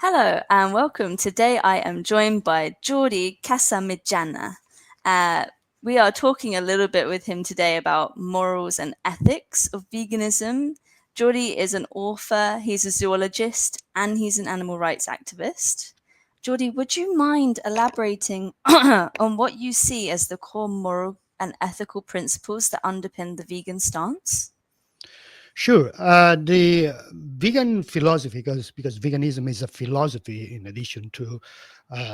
Hello and welcome. Today I am joined by Jordi Casamitjana. Uh, we are talking a little bit with him today about morals and ethics of veganism. Jordi is an author, he's a zoologist, and he's an animal rights activist. Jordi, would you mind elaborating on what you see as the core moral and ethical principles that underpin the vegan stance? Sure. The vegan philosophy, because veganism is a philosophy in addition to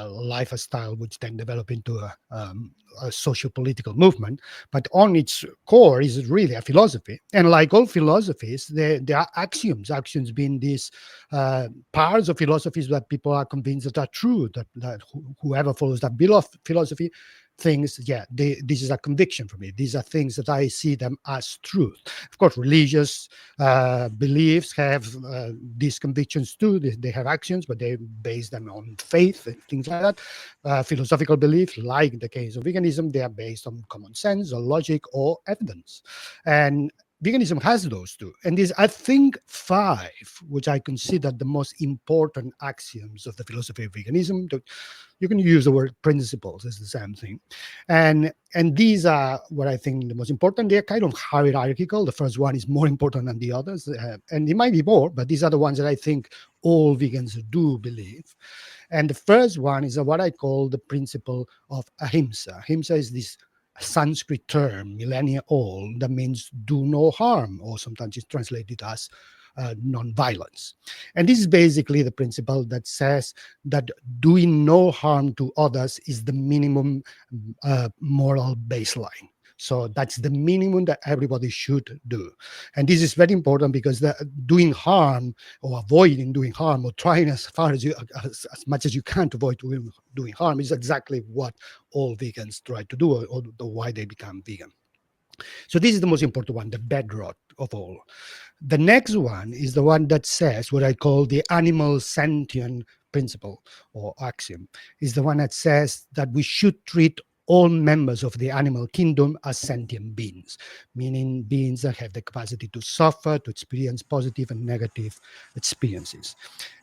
lifestyle, which then develop into a socio-political movement. But on its core is really a philosophy. And like all philosophies, there are axioms. Axioms being these parts of philosophies that people are convinced that are true. That whoever follows that philosophy things, yeah, this is a conviction for me. These are things that I see them as truth. Of course, religious beliefs have these convictions too. They have actions, but they base them on faith and things like that. Philosophical beliefs, like in the case of veganism, they are based on common sense or logic or evidence. And veganism has those two. And these, I think, five, which I consider the most important axioms of the philosophy of veganism. You can use the word principles, it's the same thing. And these are what I think the most important. They're kind of hierarchical. The first one is more important than the others, and it might be more, but these are the ones that I think all vegans do believe. And the first one is what I call the principle of ahimsa. Ahimsa is this Sanskrit term, millennia old, that means do no harm, or sometimes it's translated as non-violence. And this is basically the principle that says that doing no harm to others is the minimum moral baseline. So that's the minimum that everybody should do. And this is very important because doing harm or avoiding doing harm or trying as far as much as you can to avoid doing harm is exactly what all vegans try to do, or why they become vegan. So this is the most important one, the bedrock of all. The next one is the one that says what I call the animal sentient principle or axiom, is the one that says that we should treat all members of the animal kingdom as sentient beings, meaning beings that have the capacity to suffer, to experience positive and negative experiences.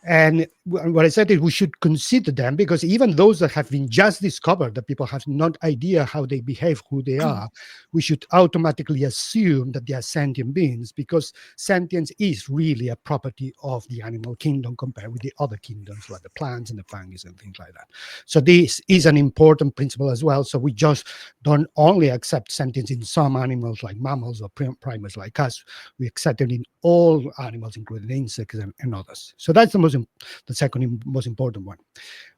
And what I said is we should consider them, because even those that have been just discovered, that people have no idea how they behave, who they are, we should automatically assume that they are sentient beings, because sentience is really a property of the animal kingdom compared with the other kingdoms like the plants and the fungus and things like that. So this is an important principle as well. So we just don't only accept sentience in some animals like mammals or primates like us, we accept it in all animals, including insects and others. So that's the second most important one.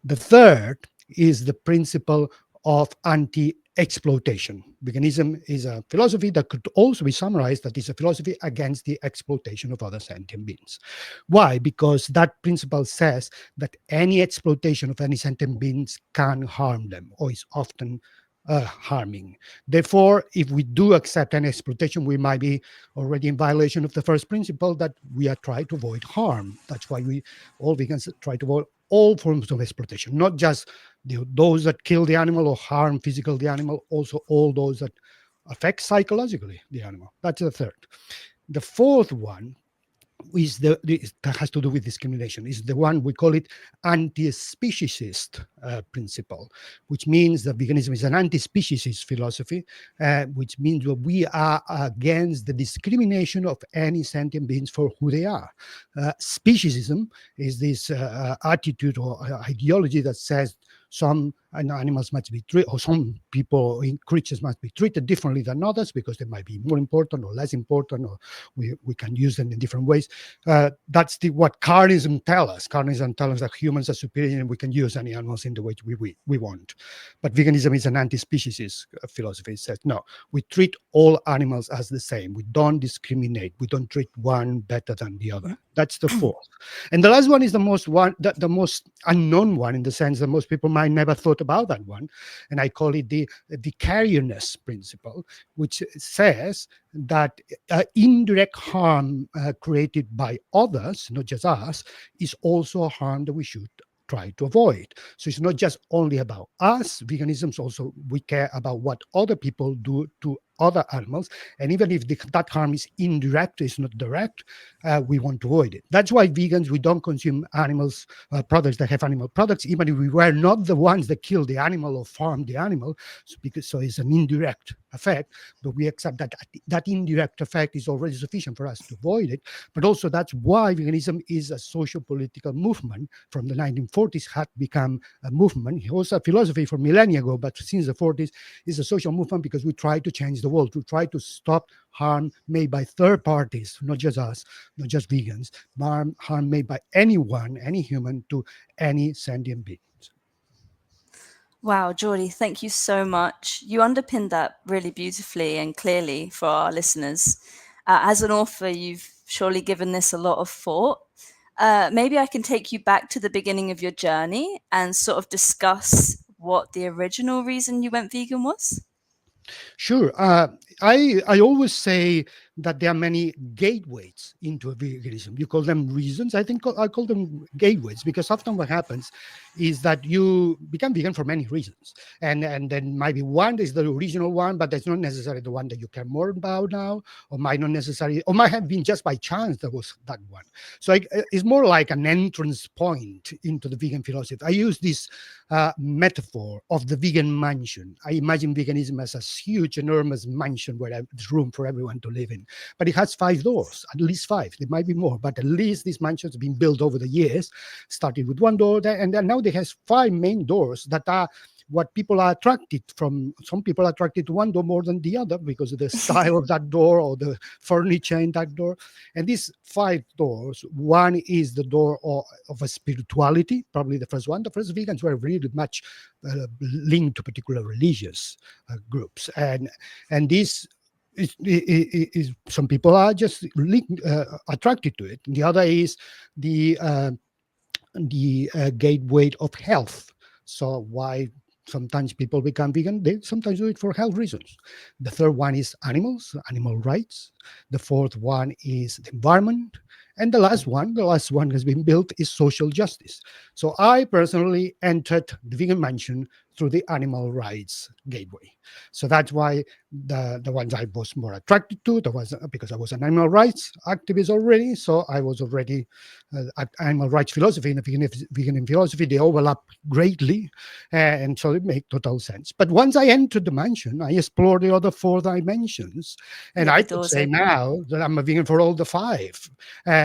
The third is the principle of anti-exploitation. Veganism is a philosophy that could also be summarized that is a philosophy against the exploitation of other sentient beings. Why? Because that principle says that any exploitation of any sentient beings can harm them, or is often harming. Therefore, if we do accept any exploitation, we might be already in violation of the first principle that we are trying to avoid harm. That's why we all vegans try to avoid all forms of exploitation, not just those that kill the animal or harm physically the animal, also all those that affect psychologically the animal. That's the third. The fourth one is that has to do with discrimination, is the one we call it anti-speciesist principle, which means that veganism is an anti-speciesist philosophy, which means that we are against the discrimination of any sentient beings for who they are. Speciesism is this attitude or ideology that says some animals must be treated, or some people, creatures must be treated differently than others because they might be more important or less important, or we can use them in different ways. That's what carnism tells us. Carnism tells us that humans are superior and we can use any animals in the way we want. But veganism is an anti-speciesist philosophy. It says, no, we treat all animals as the same. We don't discriminate. We don't treat one better than the other. That's the fourth. And the last one is the most unknown one, in the sense that most people might never thought about that one. And I call it the vicariousness principle, which says that indirect harm created by others, not just us, is also a harm that we should try to avoid. So it's not just only about us. Veganism is also, we care about what other people do to other animals. And even if that harm is indirect, it's not direct, we want to avoid it. That's why vegans, we don't consume animals, products that have animal products, even if we were not the ones that kill the animal or farm the animal. So it's an indirect effect, but we accept that that indirect effect is already sufficient for us to avoid it. But also that's why veganism is a social political movement. From the 1940s had become a movement. It was a philosophy for millennia ago, but since the 40s is a social movement because we try to change the world, to try to stop harm made by third parties, not just us, not just vegans, harm made by anyone, any human, to any sentient being. Wow, Jordi, thank you so much. You underpinned that really beautifully and clearly for our listeners. As an author, you've surely given this a lot of thought. Maybe I can take you back to the beginning of your journey and sort of discuss what the original reason you went vegan was. Sure. I always say that there are many gateways into veganism. You call them reasons. I think I call them gateways because often what happens is that you become vegan for many reasons, and then maybe one is the original one, but that's not necessarily the one that you care more about now, or might not necessarily, or might have been just by chance that was that one. So it's more like an entrance point into the vegan philosophy. I use this metaphor of the vegan mansion. I imagine veganism as a huge, enormous mansion where there's room for everyone to live in. But it has 5 doors, at least 5. There might be more, but at least this mansion has been built over the years, started with 1 door, and then now it has 5 main doors that are what people are attracted from. Some people are attracted to one door more than the other because of the style of that door or the furniture in that door. And these 5 doors, one is the door of a spirituality, probably the first one. The first vegans were really much linked to particular religious groups, and this is some people are just attracted to it. The other is the gateway of health. So why sometimes people become vegan? They sometimes do it for health reasons. The third one is animals, animal rights. The fourth one is the environment. And the last one has been built is social justice. So I personally entered the vegan mansion through the animal rights gateway. So that's why the ones I was more attracted to, there was because I was an animal rights activist already. So I was already animal rights philosophy and vegan philosophy, they overlap greatly. And so it makes total sense. But once I entered the mansion, I explored the other 4 dimensions. And Yeah, I the could doors say open. now that I'm a vegan for all the 5.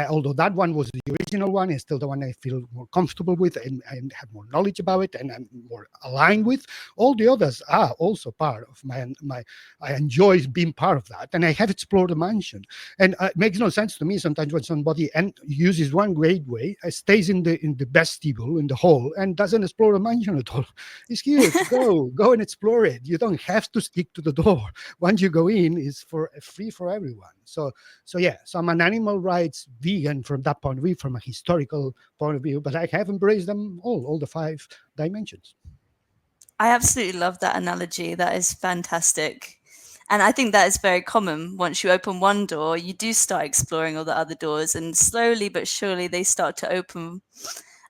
Although that one was the original one, it's still the one I feel more comfortable with and have more knowledge about it and I'm more aligned with. All the others are also part of my I enjoy being part of that. And I have explored the mansion. And it makes no sense to me sometimes when somebody uses one gateway, stays in the vestibule, in the hall, and doesn't explore the mansion at all. It's huge. Go and explore it. You don't have to stick to the door. Once you go in, it's for free for everyone. So I'm an animal rights vegan from that point of view, from a historical point of view, but I have embraced them all the 5 dimensions. I absolutely love that analogy. That is fantastic. And I think that is very common. Once you open one door, you do start exploring all the other doors, and slowly but surely they start to open.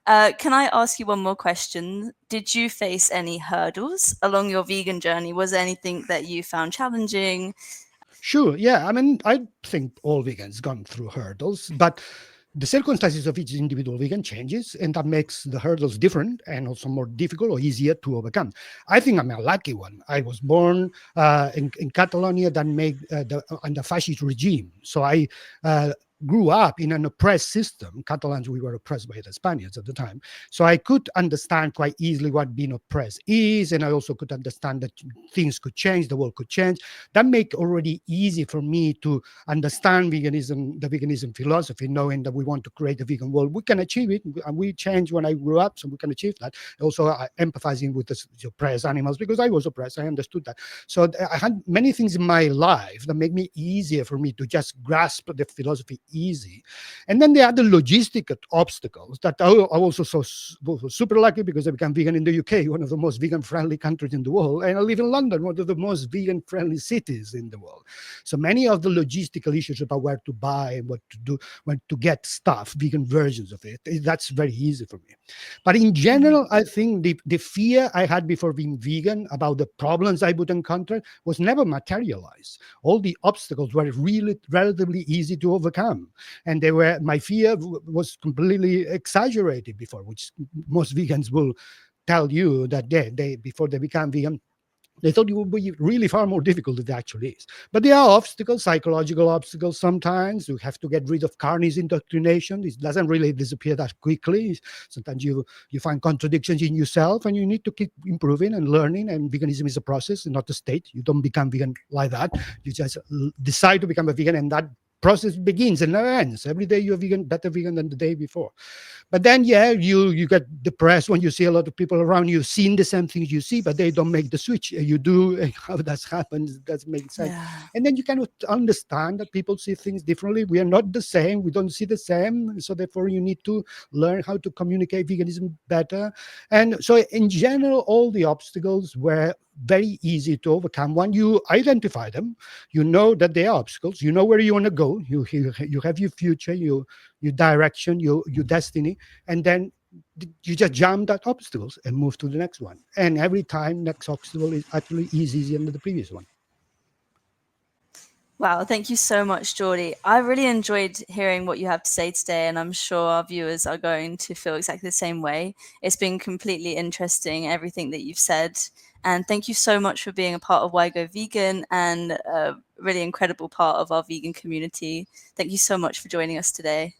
Can I ask you one more question? Did you face any hurdles along your vegan journey? Was there anything that you found challenging? Sure. Yeah. I mean, I think all vegans gone through hurdles, but the circumstances of each individual vegan changes, and that makes the hurdles different and also more difficult or easier to overcome. I think I'm a lucky one. I was born in Catalonia that made under fascist regime, so I grew up in an oppressed system. Catalans, we were oppressed by the Spaniards at the time, so I could understand quite easily what being oppressed is, and I also could understand that things could change, the world could change. That make already easy for me to understand veganism, the veganism philosophy, knowing that we want to create a vegan world. We can achieve it, and we changed when I grew up, so we can achieve that. Also, empathizing with the oppressed animals because I was oppressed. I understood that. So I had many things in my life that make me easier for me to just grasp the philosophy easy. And then there are the logistic obstacles that I also so super lucky because I became vegan in the UK, one of the most vegan friendly countries in the world. And I live in London, one of the most vegan friendly cities in the world. So many of the logistical issues about where to buy and what to do, when to get stuff, vegan versions of it, that's very easy for me. But in Mhm. general, I think the fear I had before being vegan about the problems I would encounter was never materialized. All the obstacles were really relatively easy to overcome. And they were, my fear was completely exaggerated before, which most vegans will tell you that they before they become vegan, they thought it would be really far more difficult than it actually is. But there are obstacles, psychological obstacles sometimes. You have to get rid of carnage indoctrination. It doesn't really disappear that quickly. Sometimes you find contradictions in yourself and you need to keep improving and learning. And veganism is a process, not a state. You don't become vegan like that. You just decide to become a vegan and that process begins and never ends. Every day you're vegan, better vegan than the day before. But then, yeah, you get depressed when you see a lot of people around you seeing the same things you see, but they don't make the switch. You do. And how that happens doesn't make sense. Yeah. And then you cannot understand that people see things differently. We are not the same. We don't see the same. So therefore, you need to learn how to communicate veganism better. And so, in general, all the obstacles were very easy to overcome. When you identify them, you know that they are obstacles. You know where you want to go. You have your future, your direction, your destiny, and then you just jump that obstacles and move to the next one. And every time, next obstacle is actually easier than the previous one. Wow, thank you so much, Jordi. I really enjoyed hearing what you have to say today, and I'm sure our viewers are going to feel exactly the same way. It's been completely interesting, everything that you've said. And thank you so much for being a part of Why Go Vegan and a really incredible part of our vegan community. Thank you so much for joining us today.